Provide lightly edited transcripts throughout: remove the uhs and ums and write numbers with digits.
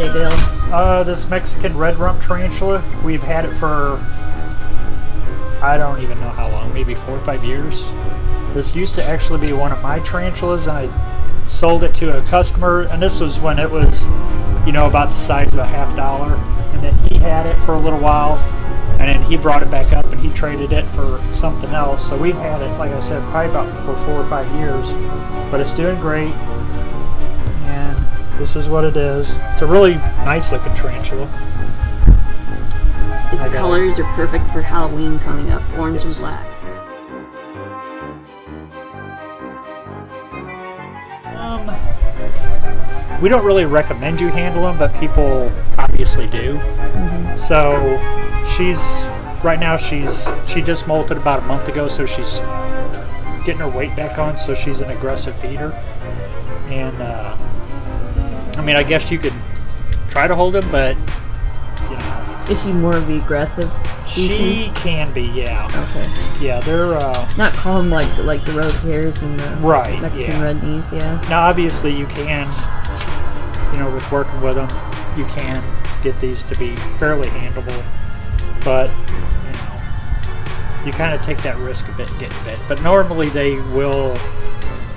say, Dale? This Mexican Red Rump tarantula, we've had it for, I don't even know how long, maybe 4 or 5 years. This used to actually be one of my tarantulas, and I sold it to a customer, and this was when it was, you know, about the size of a $50. And then he had it for a little while, and then he brought it back up and he traded it for something else. So we've had it, like I said, probably about for 4 or 5 years, but it's doing great. And this is what it is. It's a really nice looking tarantula. Its colors are perfect for Halloween coming up, orange and black. We don't really recommend you handle them, but people obviously do. So right now she just molted about a month ago, so she's getting her weight back on, so she's an aggressive feeder. And I mean, I guess you could try to hold him, but you know. Is she more of the aggressive species? She can be, yeah. Okay. Yeah, they're not call them like the rose hairs and the Mexican red knees, yeah. Now, obviously, you can, you know, with working with them, you can get these to be fairly handleable, but you know, you kind of take that risk a bit getting bit. But normally they will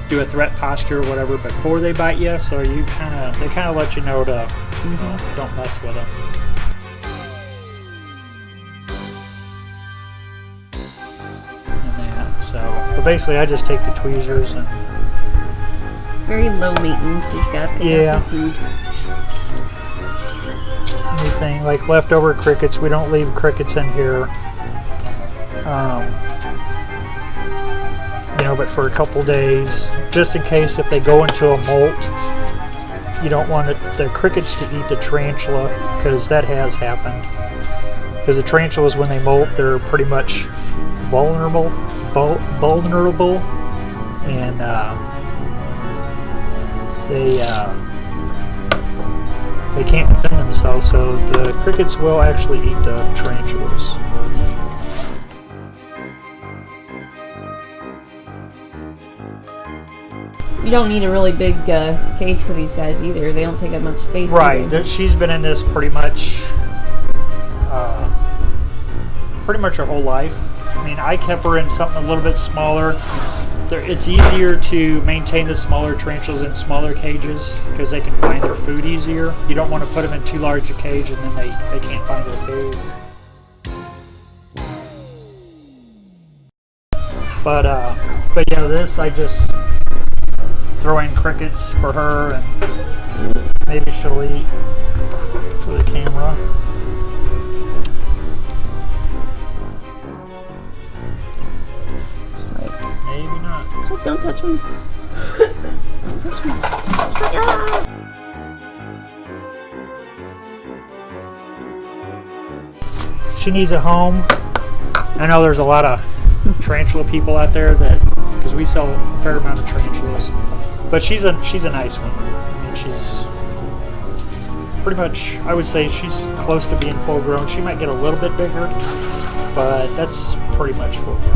do a threat posture or whatever before they bite you, so they kind of let you know to you know, don't mess with them. But basically, I just take the tweezers and very low maintenance. You just gotta pick up the food. Anything like leftover crickets, we don't leave crickets in here. You know, but for a couple days, just in case if they go into a molt, you don't want the crickets to eat the tarantula, because that has happened. Because the tarantulas, when they molt, they're pretty much vulnerable, and they can't defend themselves, so the crickets will actually eat the tarantulas. You don't need a really big cage for these guys either. They don't take up much space. Right. She's been in this pretty much her whole life. I mean, I kept her in something a little bit smaller. It's easier to maintain the smaller tarantulas in smaller cages because they can find their food easier. You don't want to put them in too large a cage and then they can't find their food. But yeah, this I just throw in crickets for her, and maybe she'll eat for the camera. Maybe not. It's like, don't touch me. Don't touch me. It's like, ah! She needs a home. I know there's a lot of tarantula people out there because we sell a fair amount of tarantulas, but she's a nice one. I mean, she's pretty much, I would say she's close to being full grown. She might get a little bit bigger, but that's pretty much full grown.